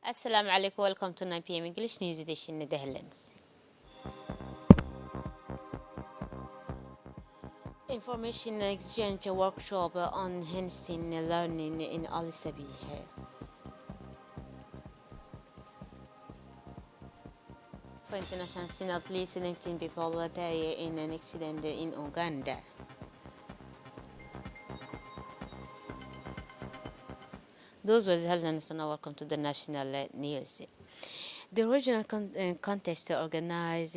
Assalamu alaikum. Welcome to 9 p.m. English News Edition Netherlands. Information exchange workshop on handstand learning in Al Sabih. For international scene, at least 19 people die in an accident in Uganda. Those were the headlines, and now welcome to the national news. The regional contest organized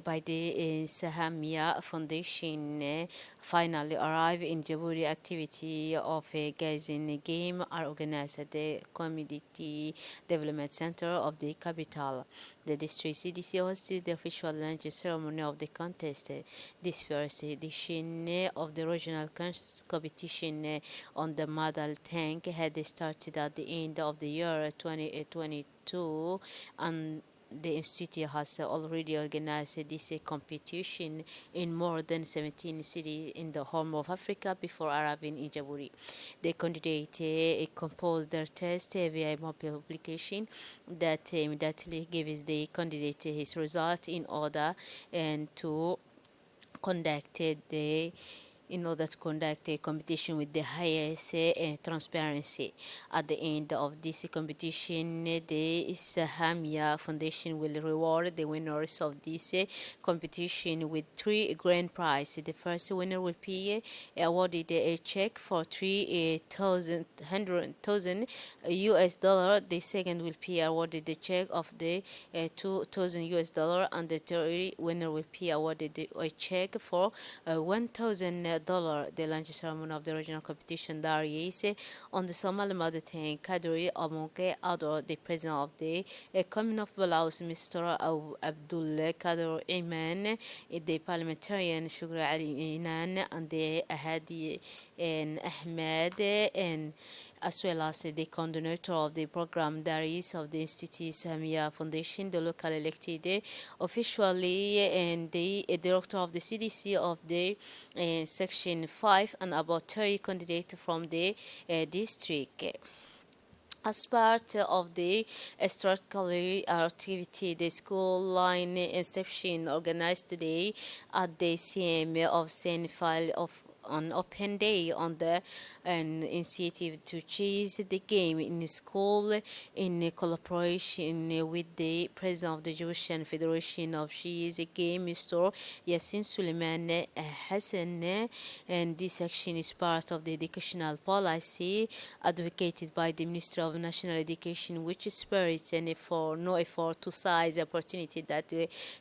by the Sahamia Foundation finally arrived in Djibouti. Activity of a gazing game are organized at the Community Development Center of the capital. The district CDC hosted the official launch ceremony of the contest. This first edition of the regional competition on the model tank had started at the end of the year 2022, and the institute has already organized this competition in more than 17 cities in the Horn of Africa before arriving in Djibouti. The candidate composed their test via mobile application that immediately gives the candidate his result and to conduct the in order to conduct a competition with the highest transparency. At the end of this competition, the Sahamia Foundation will reward the winners of this competition with three grand prizes. The first winner will be awarded a check for 3,100,000 US dollar. The second will be awarded a check of the 2,000 US dollar, and the third winner will be awarded a check for $1,000. The launch ceremony of the regional competition there is on the Somali mother tongue Kadri Amoke Ador, the president of the Community of Balaus, Mr. Abdul Kadir Iman, the parliamentarian Shukra Ali Inan, and the Ahadi and Ahmed, and as well as the coordinator of the program there is of the Institute Samia Foundation, the local elected officially, and the director of the CDC of the section 5, and about 30 candidates from the district. As part of the extracurricular activity, the school line inception organized today at the CM of St. Phil of on open day on the an initiative to choose the game in school in collaboration with the president of the Egyptian Federation of Cheese Game Store, Yassin Suleiman Hassan, and this action is part of the educational policy advocated by the Minister of National Education, which spurts and for no effort to size opportunity that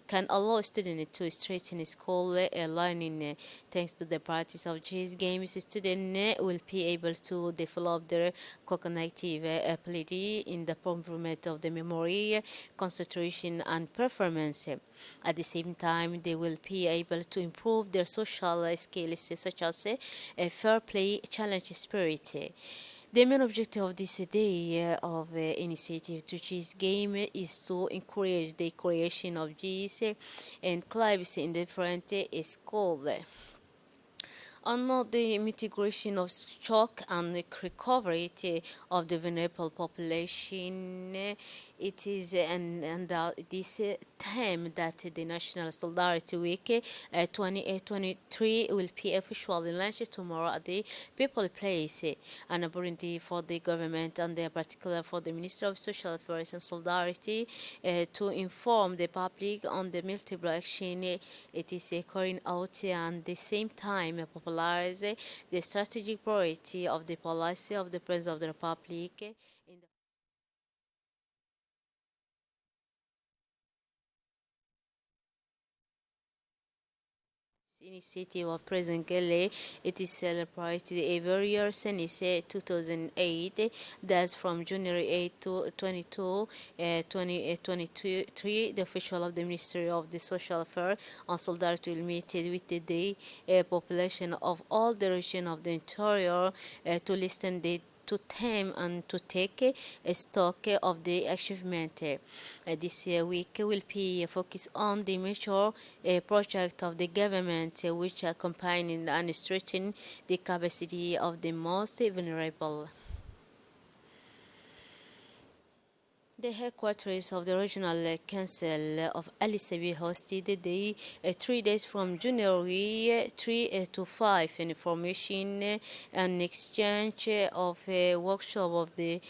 can allow students to strengthen school learning. Thanks to the practice of chess games, students will be able to develop their cognitive ability in the improvement of the memory, concentration, and performance. At the same time, they will be able to improve their social skills such as fair play, challenge spirit. The main objective of this day of initiative to chess game is to encourage the creation of chess and clubs in different schools. On the mitigation of shock and the recovery of the vulnerable population, it is and this time that the National Solidarity Week 2023 will be officially launched tomorrow at the People Place, an opportunity for the government and in particular for the Minister of Social Affairs and Solidarity to inform the public on the multiple action it is carrying out, and at the same time popularize the strategic priority of the policy of the President of the Republic in the initiative of President Gele. It is celebrated every year since 2008. That's from January 8 to 22, 2023. The official of the Ministry of the Social Affairs and Solidarity will meet with the population of all the region of the interior to listen to them and to take stock of the achievement. This week will be focused on the major project of the government which are combining and strengthening the capacity of the most vulnerable. The headquarters of the Regional Council of Ali Sabi hosted the 3 days from January 3 to 5 information and exchange of a workshop of the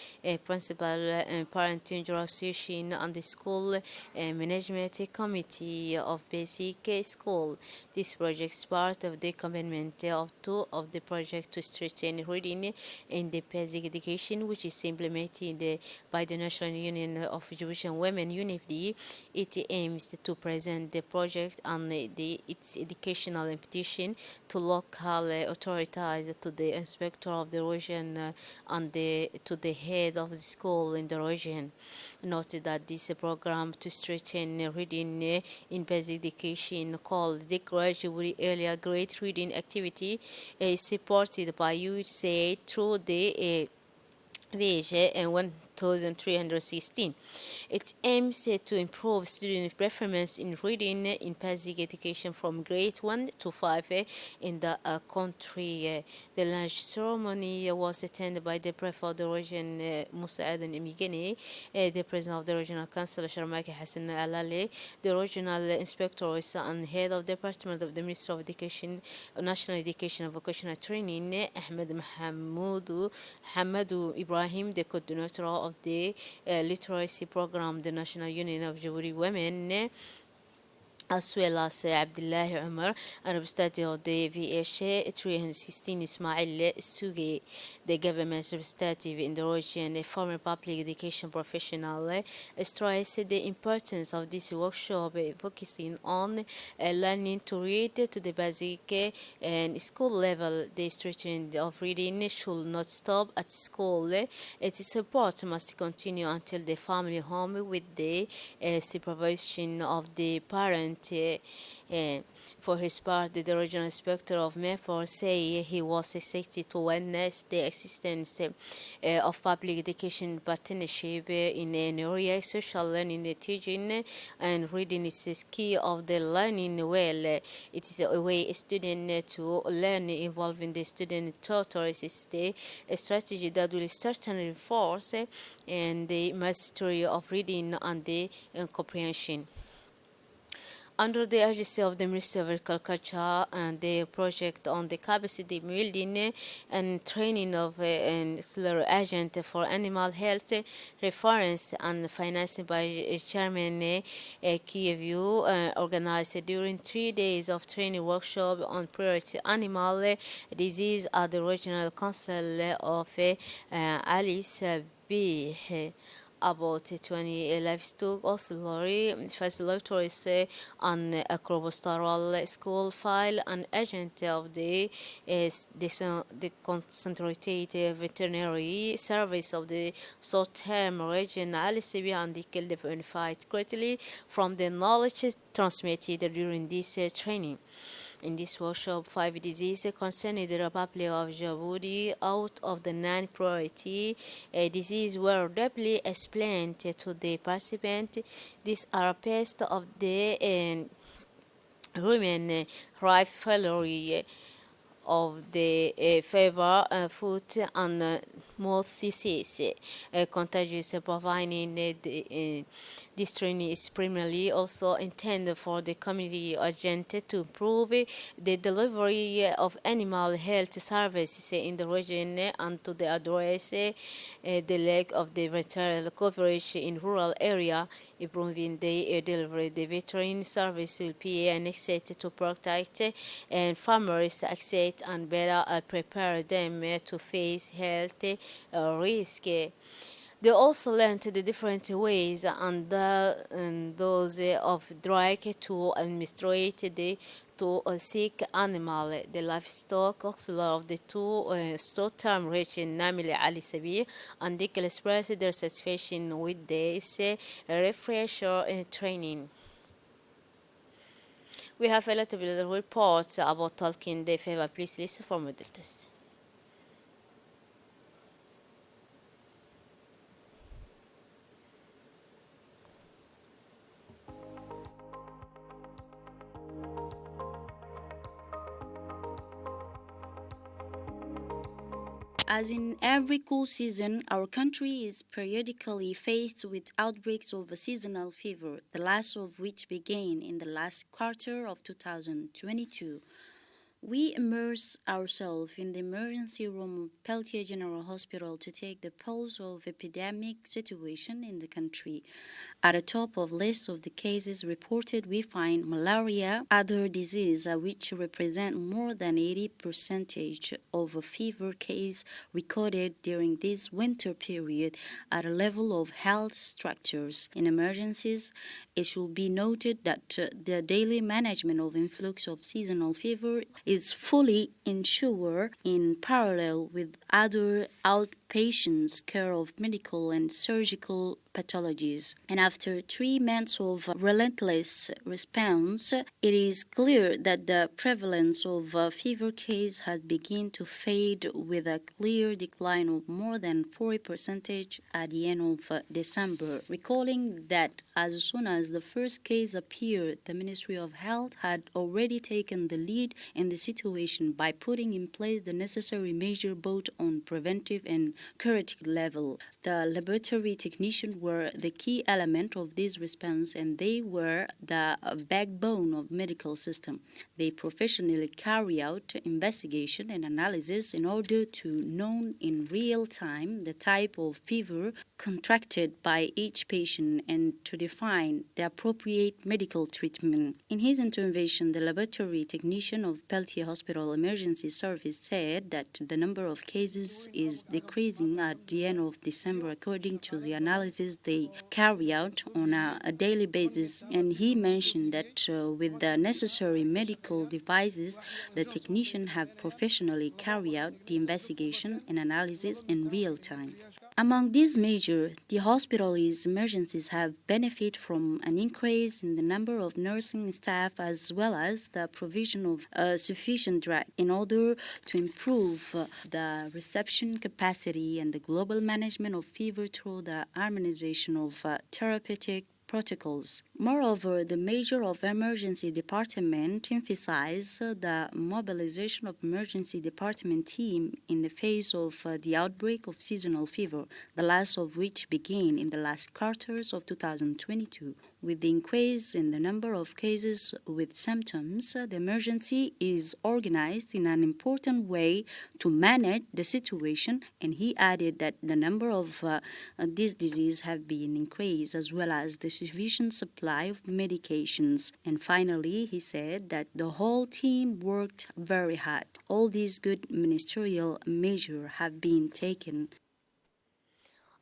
Principal and Parent Teacher Association and the School Management Committee of Basic School. This project is part of the commitment of two of the project to strengthen reading in the basic education, which is implemented by the National Union of Egyptian Women (UNIFD). It aims to present the project and its educational implication to local authorities, to the inspector of the region, and to the head of the school in the region. Noted that this program to strengthen reading in basic education, called the Gradually Earlier Grade Reading Activity, is supported by USAID through the VHA and 1316. It aims to improve student performance in reading in basic education from grade 1 to 5 in the country. The launch ceremony was attended by the Prefect of the region, Musa Aden Imigene, the President of the Regional Council, Sharmaki Hassan Alale, the Regional Inspectors and Head of Department of the Ministry of Education, National Education and Vocational Training, Ahmed Hamadu Ibrahim, the coordinator of the literacy program, the National Union of Jewry Women, as well as Abdullah Umar, a representative of the VHA 316 Ismail Sugi, the government representative in the region, a former public education professional, stressed the importance of this workshop, focusing on learning to read to the basic and school level. The strengthening of reading should not stop at school. Its support must continue until the family home with the supervision of the parent. For his part, the regional inspector of MEFOR say he was excited to witness the existence of public education partnership in an area social learning, teaching, and reading is key of the learning well. It is a way a student to learn involving the student tutors is the strategy that will certainly reinforce and the mastery of reading and the comprehension. Under the agency of the Ministry of Agriculture and the project on the capacity building and training of an auxiliary agent for animal health, reference and financed by Chairman Kievu, organized during 3 days of training workshop on priority animal disease at the Regional Council of Alice B about 20 livestock auxiliary facilitators on acropostural school file and agent of the concentrated veterinary service of the short-term region LCB and the killed benefit greatly from the knowledge transmitted during this training. In this workshop, 5 diseases concerning the Republic of Djibouti out of the 9 priority diseases were deeply explained to the participants. These are pest of the rumen, rivalry of the fever, foot and mouth disease. Contagious providing this training is primarily also intended for the community agent to improve the delivery of animal health services in the region and to address the lack of the veterinary coverage in rural area. Improving the delivery, the veterinary service will be an asset to protect and farmers' access and better prepare them to face health risk. They also learned the different ways and those of drug to administrate the to sick animal, the livestock auxiliary of the two short-term region, namely Ali Sabi, and they expressed their satisfaction with this refresher training. We have a little bit of reports about talking the favor. Please listen for model test. As in every cool season, our country is periodically faced with outbreaks of a seasonal fever, the last of which began in the last quarter of 2022. We immerse ourselves in the emergency room of Peltier General Hospital to take the pulse of epidemic situation in the country. At the top of list of the cases reported, we find malaria, other disease, which represent more than 80% of a fever case recorded during this winter period at a level of health structures. In emergencies, it should be noted that the daily management of influx of seasonal fever is fully ensured in parallel with other outpatients care of medical and surgical pathologies. And after 3 months of relentless response, it is clear that the prevalence of fever case has begun to fade with a clear decline of more than 40% at the end of December. Recalling that as soon as the first case appeared, the Ministry of Health had already taken the lead in the situation by putting in place the necessary measure both on preventive and curative level. The laboratory technicians were the key element of this response, and they were the backbone of medical system. They professionally carry out investigation and analysis in order to know in real time the type of fever contracted by each patient and to define the appropriate medical treatment. In his intervention, the laboratory technician of Peltier Hospital Emergency Service said that the number of cases is decreasing at the end of December according to the analysis they carry out on a daily basis, and he mentioned that with the necessary medical devices, the technicians have professionally carried out the investigation and analysis in real time. Among these measures, the hospital's emergencies have benefited from an increase in the number of nursing staff as well as the provision of sufficient drug in order to improve the reception capacity and the global management of fever through the harmonization of therapeutic protocols. Moreover, the Major of Emergency Department emphasized the mobilization of emergency department team in the face of the outbreak of seasonal fever, the last of which began in the last quarters of 2022. With the increase in the number of cases with symptoms, the emergency is organized in an important way to manage the situation, and he added that the number of this disease have been increased as well as the sufficient supply of medications. And finally, he said that the whole team worked very hard. All these good ministerial measures have been taken.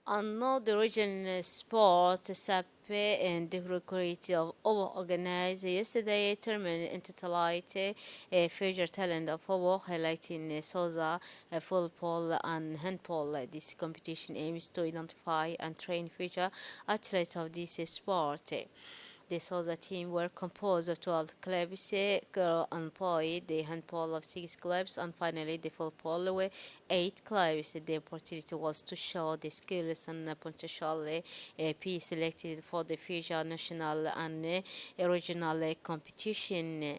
And the region sport SAPE and the recruit of organized yesterday tournament intitulated Future Talent of Obo, highlighting Soza football and handball. This competition aims to identify and train future athletes of this sport. The Soza team were composed of 12 clubs, girl and boy, the handball of 6 clubs, and finally the football were 8 clubs. The opportunity was to show the skills and potential be selected for the future national and regional competition.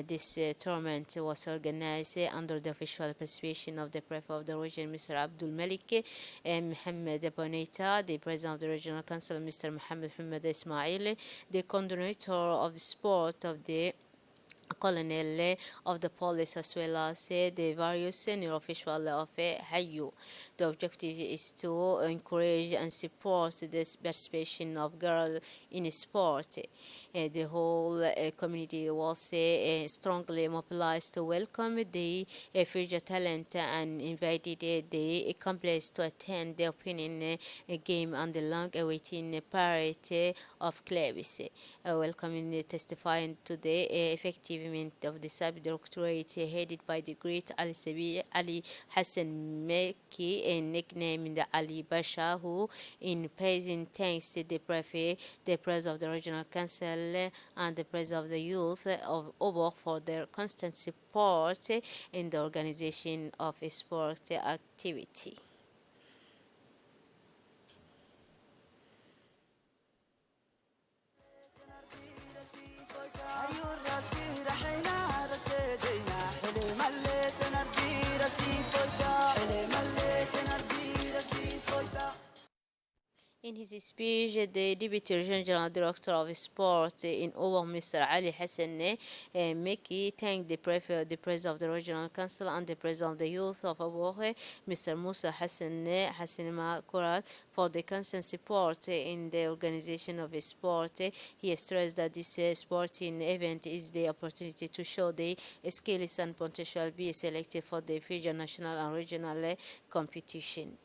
This tournament was organized under the official participation of the Prefect of the region, Mr. Abdul Malik Mohammed Bonita, the President of the Regional Council, Mr. Mohammed Hamad Ismail, the coordinator of sport of the colonel of the police as well as the various senior officials of Hayu. The objective is to encourage and support the participation of girls in sport. The whole community was strongly mobilized to welcome the future talent and invited the complex to attend the opening game and the long-awaiting parade of clubs. Welcoming testifying to the effectiveness of the sub-directorate headed by the great Ali Hassan Meki, nicknamed Ali Basha, who in praising thanks to the Prefect, the President of the Regional Council, and the President of the Youth of Obo for their constant support in the organization of a sport activity. In his speech, the Deputy Regional Director of Sport in Owa, Mr. Ali Hassan Meki, thanked the President of the Regional Council and the President of the Youth of Abohe, Mr. Musa Hassan Makurat, for the constant support in the organization of sport. He stressed that this sporting event is the opportunity to show the skills and potential be selected for the future national and regional competition.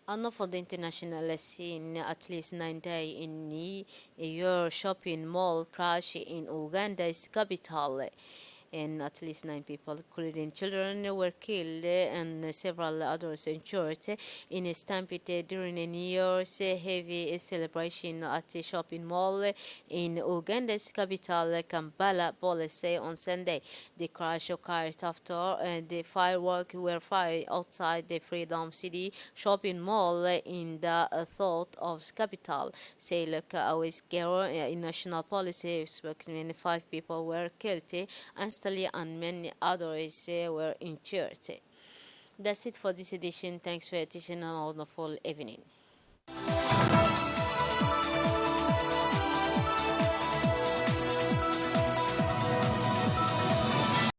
And for the international scene, at least 9 days in your shopping mall crash in Uganda's capital, and at least 9 people, including children, were killed and several others injured in a stampede during a New Year's heavy celebration at a shopping mall in Uganda's capital, Kampala, police say on Sunday. The crash occurred after the fireworks were fired outside the Freedom City shopping mall in the thought of capital, say Luka Aweskero, a national policy spokesman. 5 people were killed instantly and many others were injured. That's it for this edition. Thanks for your attention and a wonderful evening.